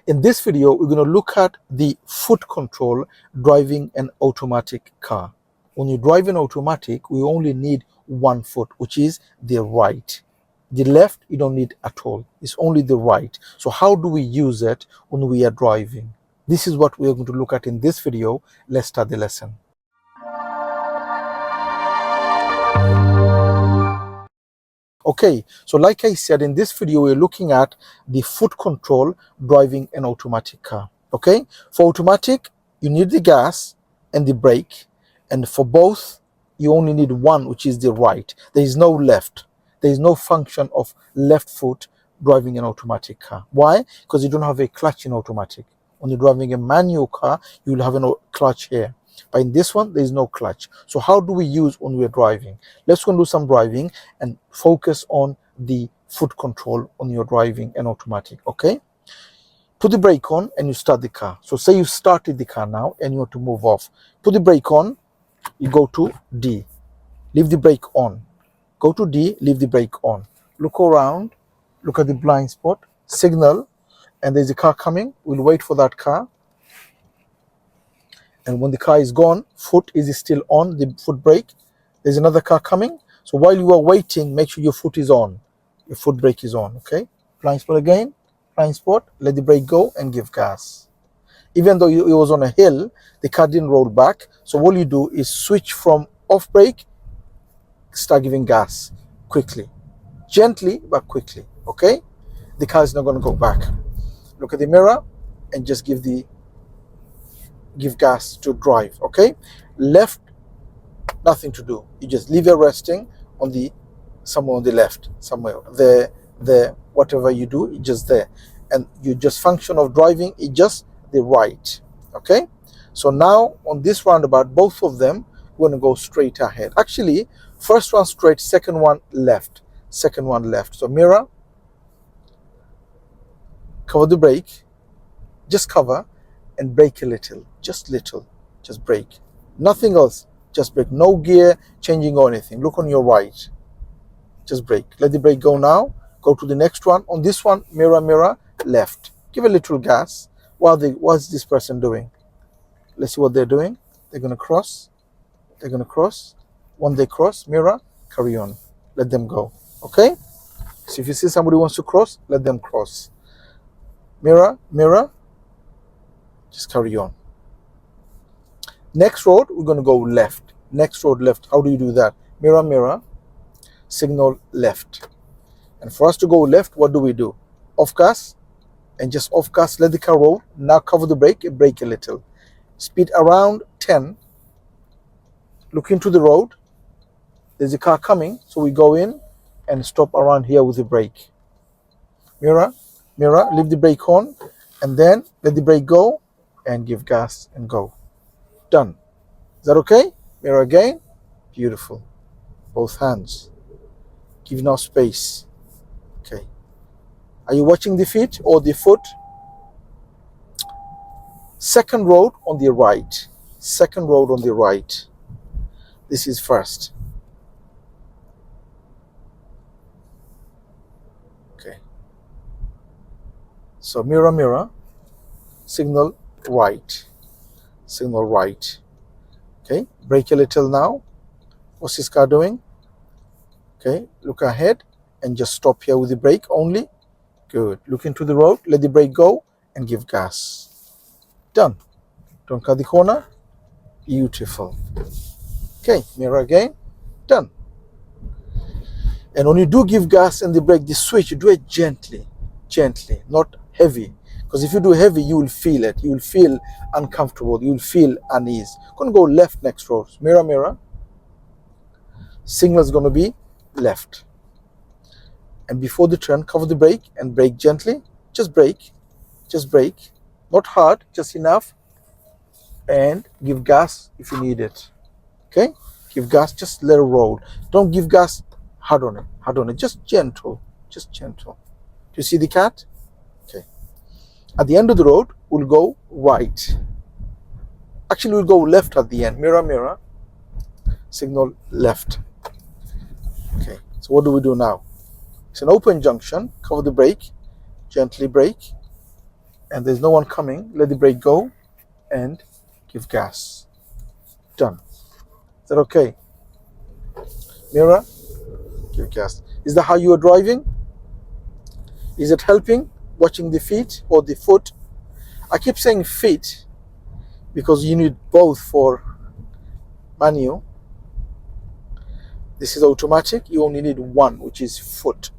In this video, we're going to look at the foot control driving an automatic car. When you drive an automatic, we only need one foot, which is the right. The left, you don't need at all. It's only the right. So how do we use it when we are driving? This is what we're going to look at in this video. Let's start the lesson. Okay, so like I said, in this video, we're looking at the foot control driving an automatic car. Okay, for automatic, you need the gas and the brake. And for both, you only need one, which is the right. There is no left. There is no function of left foot driving an automatic car. Why? Because you don't have a clutch in automatic. When you're driving a manual car, you will have a clutch here. But in this one, there is no clutch. So how do we use when we're driving? Let's go and do some driving and focus on the foot control when you're driving an automatic, okay? Put the brake on and you start the car. So say you started the car now and you want to move off. Put the brake on, you go to D. Leave the brake on. Go to D, leave the brake on. Look around, look at the blind spot, signal, and there's a car coming. We'll wait for that car. And when the car is gone, foot is still on, the foot brake. There's another car coming. So while you are waiting, make sure your foot is on. Your foot brake is on, okay? Blind spot again, blind spot, let the brake go and give gas. Even though it was on a hill, the car didn't roll back. So all you do is switch from off brake, start giving gas quickly. Gently, but quickly, okay? The car is not going to go back. Look at the mirror and just give gas to drive, okay? Left, nothing to do. You just leave it resting on somewhere on the left, somewhere there, whatever you do, it's just there. And you just function of driving, it's just the right, okay? So now on this roundabout, both of them, we're going to go straight ahead. Actually, first one straight, second one left, second one left. So mirror, cover the brake, just cover, and brake a little, just brake. Nothing else, just brake. No gear changing or anything. Look on your right, just brake. Let the brake go now. Go to the next one. On this one, mirror, left. Give a little gas. What's this person doing? Let's see what they're doing. They're going to cross. They're going to cross. When they cross, mirror, carry on. Let them go, okay? So if you see somebody wants to cross, let them cross. Mirror, just carry on. Next road, we're going to go left. Next road left. How do you do that? Mirror, signal left. And for us to go left, what do we do? Off gas, and just off gas, let the car roll. Now cover the brake and brake a little. Speed around 10. Look into the road. There's a car coming, so we go in and stop around here with the brake. Mirror, leave the brake on, and then let the brake go and give gas and go. Done. Is that okay? Mirror again. Beautiful. Both hands. Give now space. Okay. Are you watching the feet or the foot? Second road on the right. Second road on the right. This is first. Okay. So mirror, signal right. Signal right. Okay, brake a little now. What's this car doing? Okay, look ahead and just stop here with the brake only. Good. Look into the road, let the brake go and give gas. Done. Don't cut the corner. Beautiful. Okay, mirror again. Done. And when you do give gas and the brake, the switch, you do it gently, not heavy. Because if you do heavy, you will feel it. You will feel uncomfortable. You will feel unease. Going to go left next road. Mirror. Signal is going to be left. And before the turn, cover the brake and brake gently. Just brake. Not hard, just enough. And give gas if you need it. Okay? Give gas, just let it roll. Don't give gas hard on it. Just gentle. Do you see the cat? Okay. At the end of the road, we'll go right. Actually, we'll go left at the end. Mirror, signal left. Okay, so what do we do now? It's an open junction. Cover the brake, gently brake. and there's no one coming, let the brake go and give gas. Done. Is that okay? Mirror, give gas. Is that how you are driving? Is it helping? Watching the feet or the foot? I keep saying feet because you need both for manual. This is automatic. You only need one, which is foot.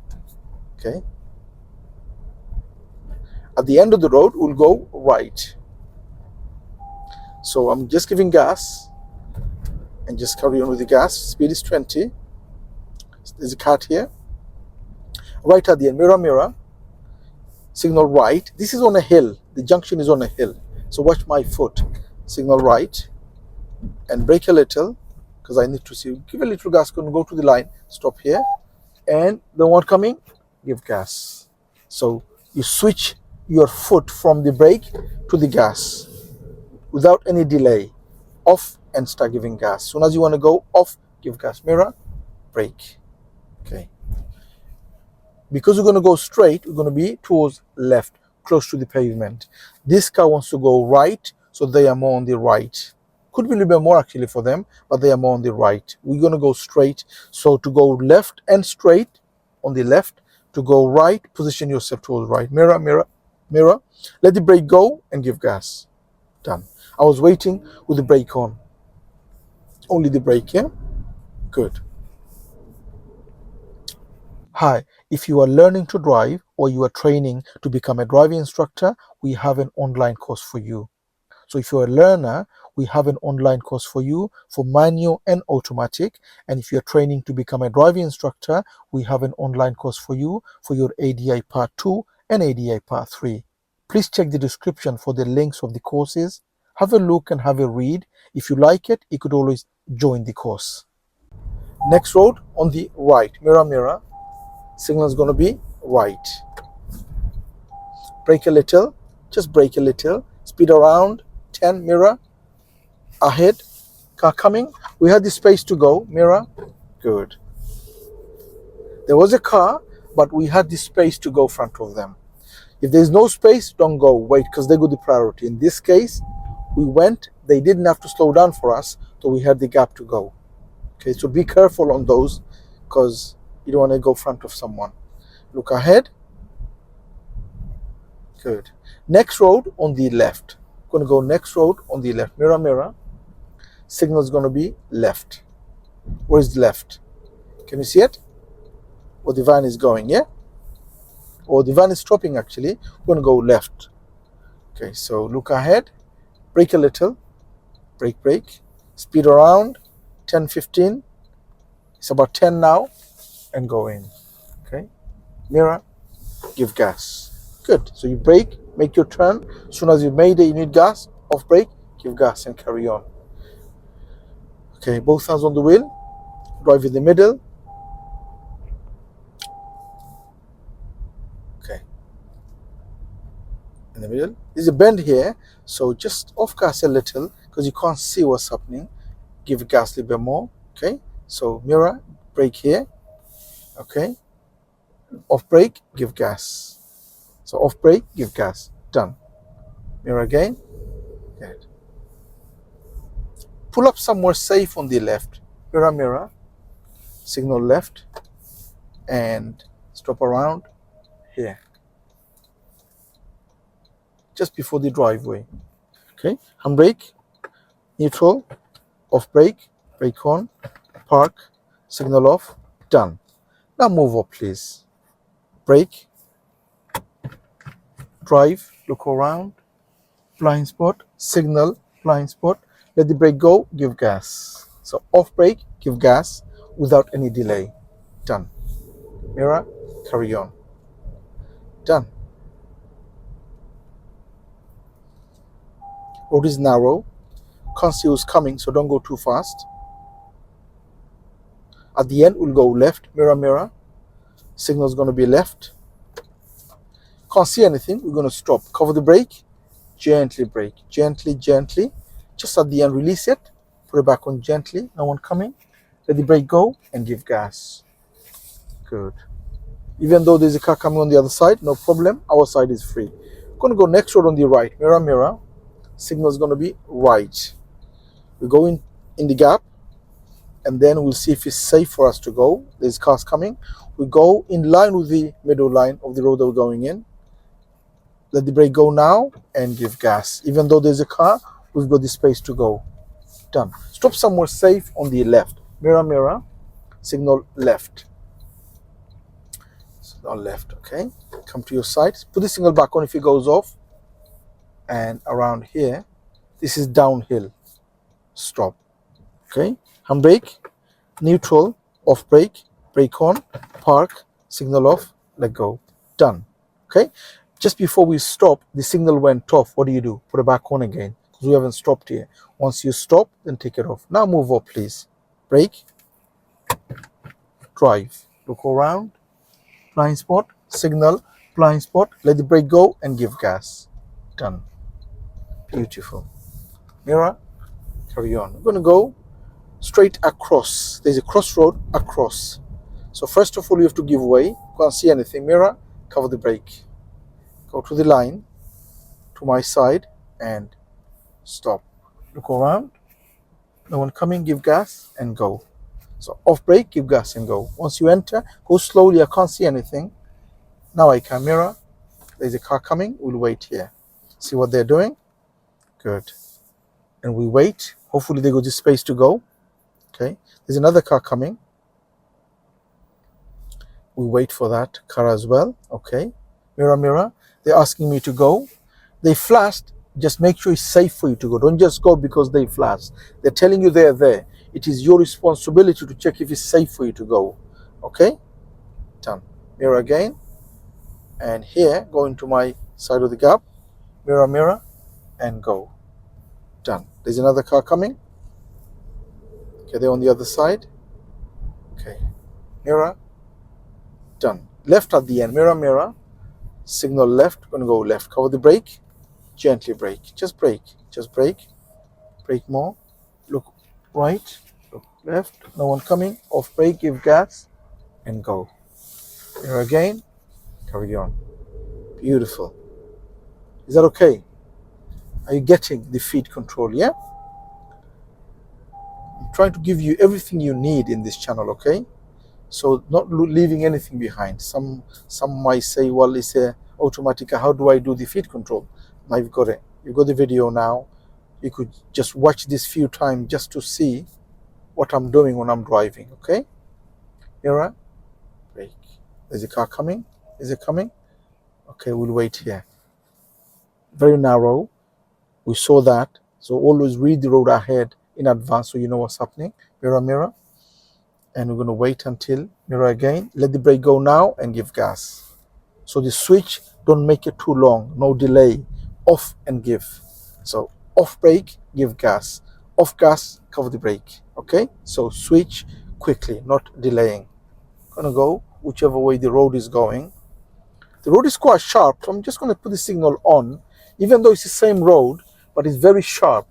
Okay. At the end of the road, we'll go right. So I'm just giving gas and just carry on with the gas. Speed is 20. There's a cat here. Right at the end, mirror, mirror. Signal right. This is on a hill. The junction is on a hill. So watch my foot. Signal right and brake a little because I need to see. Give a little gas. Going to go to the line. Stop here. And the one coming, give gas. So you switch your foot from the brake to the gas without any delay. Off and start giving gas. As soon as you want to go off, give gas. Mirror, brake. Okay. Because we're going to go straight, we're going to be towards left, close to the pavement. This car wants to go right, so they are more on the right. Could be a little bit more actually for them, but they are more on the right. We're going to go straight. So to go left and straight on the left, to go right, position yourself towards right. Mirror, mirror, mirror. Let the brake go and give gas. Done. I was waiting with the brake on. Only the brake, yeah? Good. Hi, if you are learning to drive or you are training to become a driving instructor, we have an online course for you. So if you're a learner, we have an online course for you for manual and automatic. And if you're training to become a driving instructor, we have an online course for you for your ADI Part 2 and ADI Part 3. Please check the description for the links of the courses. Have a look and have a read. If you like it, you could always join the course. Next road on the right, mirror, mirror. Signal is going to be right. Brake a little, just brake a little. Speed around 10, mirror. Ahead, car coming. We had the space to go, mirror. Good. There was a car, but we had the space to go front of them. If there's no space, don't go, wait, because they got the priority. In this case, we went, they didn't have to slow down for us, so we had the gap to go. Okay, so be careful on those, because you don't want to go front of someone. Look ahead. Good. Next road on the left. Going to go next road on the left. Mirror, mirror. Signal is going to be left. Where is the left? Can you see it? Or the van is going, yeah? Or the van is stopping actually. We're going to go left. Okay, so look ahead. Brake a little. Brake, brake. Speed around. 10, 15. It's about 10 now. And go in. Okay. Mirror. Give gas. Good. So you brake, make your turn. As soon as you made it, you need gas. Off brake, give gas and carry on. Okay, both hands on the wheel. Drive in the middle. Okay. In the middle. There's a bend here, so just off gas a little because you can't see what's happening. Give gas a little bit more. Okay. So mirror, brake here. Okay. Off brake, give gas. So off brake, give gas. Done. Mirror again. Good. Pull up somewhere safe on the left. Mirror, mirror. Signal left. And stop around here. Just before the driveway. Okay. Handbrake. Neutral. Off brake. Brake on. Park. Signal off. Done. Now move up, please. Brake. Drive, look around, blind spot, signal, blind spot, let the brake go, give gas. So off brake, give gas without any delay. Done. Mirror, carry on. Done. Road is narrow, can't see who's coming, so don't go too fast. At the end, we'll go left, mirror, mirror. Signal is going to be left. Can't see anything, we're going to stop. Cover the brake, gently brake, gently, gently. Just at the end, release it, put it back on gently, no one coming. Let the brake go and give gas. Good. Even though there's a car coming on the other side, no problem, our side is free. Going to go next road on the right. Mirror, mirror. Signal is going to be right. We go in the gap, and then we'll see if it's safe for us to go. There's cars coming. We go in line with the middle line of the road that we're going in. Let the brake go now and give gas. Even though there's a car, we've got the space to go. Done. Stop somewhere safe on the left. Mirror, mirror. Signal left. Signal left, okay. Come to your side. Put the signal back on if it goes off. And around here, this is downhill. Stop. Okay. Handbrake, neutral, off brake, brake on, park, signal off, let go. Done. Okay. Just before we stop, the signal went off. What do? Put it back on again, because we haven't stopped here. Once you stop, then take it off. Now move up, please. Brake, drive. Look around. Blind spot, signal, blind spot. Let the brake go and give gas. Done. Beautiful. Mirror, carry on. We're going to go straight across. There's a crossroad across. So first of all, you have to give way. Can't see anything. Mirror, cover the brake. Go to the line, to my side, and stop. Look around. No one coming, give gas and go. So off brake, give gas and go. Once you enter, go slowly. I can't see anything. Now I can. Mirror. There's a car coming. We'll wait here. See what they're doing. Good. And we wait. Hopefully they got the space to go. Okay. There's another car coming. We wait for that car as well. Okay. Mirror, mirror. They're asking me to go. They flashed. Just make sure it's safe for you to go. Don't just go because they flashed. They're telling you they're there. It is your responsibility to check if it's safe for you to go. Okay? Done. Mirror again. And here, go into my side of the gap. Mirror, mirror. And go. Done. There's another car coming. Okay, they're on the other side. Okay. Mirror. Done. Left at the end. Mirror, mirror. Signal left. Going to go left. Cover the brake. Gently brake. Just brake. Just brake. Brake more. Look right. Look left. No one coming. Off brake. Give gas. And go. Mirror again. Carry on. Beautiful. Is that okay? Are you getting the feet control? Yeah? I'm trying to give you everything you need in this channel, okay? So not leaving anything behind. Some might say, well, it's a automatic. How do I do the feet control? Now you've got it. You've got the video now. You could just watch this few times just to see what I'm doing when I'm driving, okay? Mirror, brake. There's a car coming. Is it coming? Okay, we'll wait here. Very narrow. We saw that. So always read the road ahead in advance so you know what's happening. Mirror, mirror. And we're going to wait until mirror again. Let the brake go now and give gas. So the switch, don't make it too long. No delay. Off and give. So off brake, give gas. Off gas, cover the brake. Okay? So switch quickly, not delaying. Going to go whichever way the road is going. The road is quite sharp, so I'm just going to put the signal on. Even though it's the same road, but it's very sharp.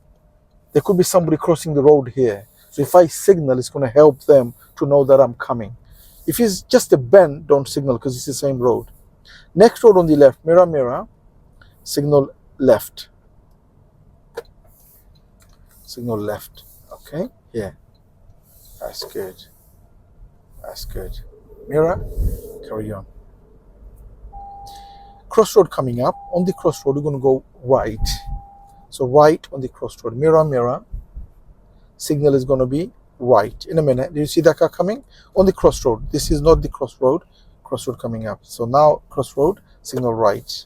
There could be somebody crossing the road here. So if I signal, it's going to help them to know that I'm coming. If it's just a bend, don't signal because it's the same road. Next road on the left, mirror, mirror, signal left. Signal left. Okay, here. That's good. That's good. Mirror, carry on. Crossroad coming up. On the crossroad, we're going to go right. So right on the crossroad. Mirror, mirror. Signal is going to be right. In a minute. Do you see that car coming? On the crossroad. This is not the crossroad. Crossroad coming up. So now crossroad, signal right.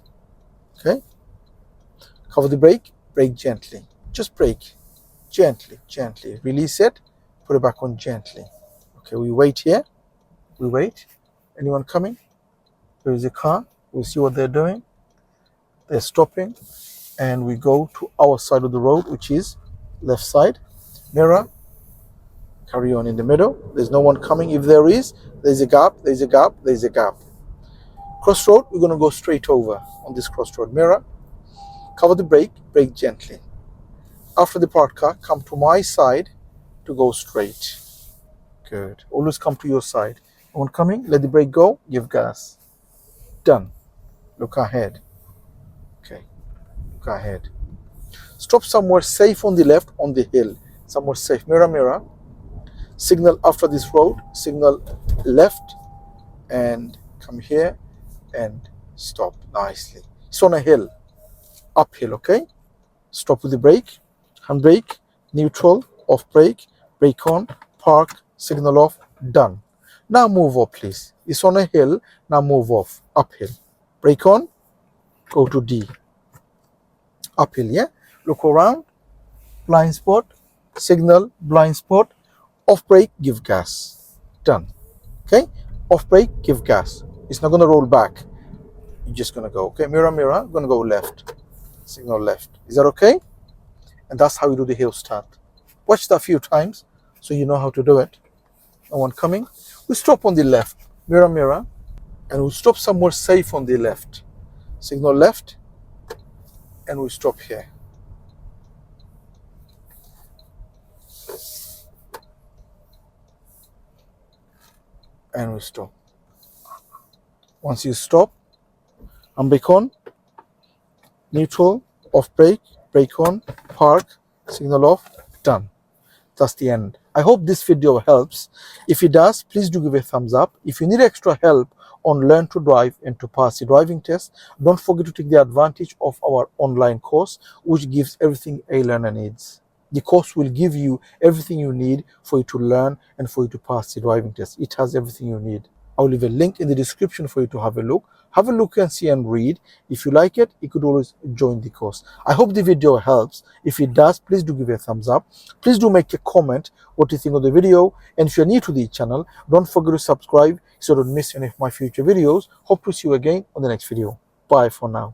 Okay. Cover the brake. Brake gently. Just brake. Gently, gently. Release it. Put it back on gently. Okay, we wait here. We wait. Anyone coming? There is a car. We'll see what they're doing. They're stopping. And we go to our side of the road, which is left side. Mirror. Carry on in the middle. There's no one coming. If there is, there's a gap, there's a gap, there's a gap. Crossroad, we're going to go straight over on this crossroad. Mirror. Cover the brake. Brake gently. After the parked car, come to my side to go straight. Good. Always come to your side. No one coming. Let the brake go. Give gas. Done. Look ahead. Okay. Go ahead. Stop somewhere safe on the left on the hill. Somewhere safe. Mirror, mirror. Signal after this road. Signal left and come here and stop nicely. It's on a hill. Uphill, okay? Stop with the brake. Handbrake. Neutral. Off brake. Brake on. Park. Signal off. Done. Now move up, please. It's on a hill. Now move off. Uphill. Brake on. Go to D. Uphill, yeah? Look around. Blind spot. Signal. Blind spot. Off brake. Give gas. Done. Okay? Off brake. Give gas. It's not going to roll back. You're just going to go. Okay? Mirror, mirror. Going to go left. Signal left. Is that okay? And that's how you do the hill start. Watch that a few times so you know how to do it. No one coming. We stop on the left. Mirror, mirror. And we stop somewhere safe on the left. Signal left. And we stop here. And we stop. Once you stop, handbrake on, neutral, off brake, brake on, park, signal off, done. That's the end. I hope this video helps. If it does, please do give a thumbs up. If you need extra help on learn to drive and to pass the driving test, don't forget to take the advantage of our online course, which gives everything a learner needs. The course will give you everything you need for you to learn and for you to pass the driving test. It has everything you need. I'll leave a link in the description for you to have a look. Have a look and see and read. If you like it, you could always join the course. I hope the video helps. If it does, please do give a thumbs up. Please do make a comment what you think of the video. And if you're new to the channel, don't forget to subscribe so you don't miss any of my future videos. Hope to see you again on the next video. Bye for now.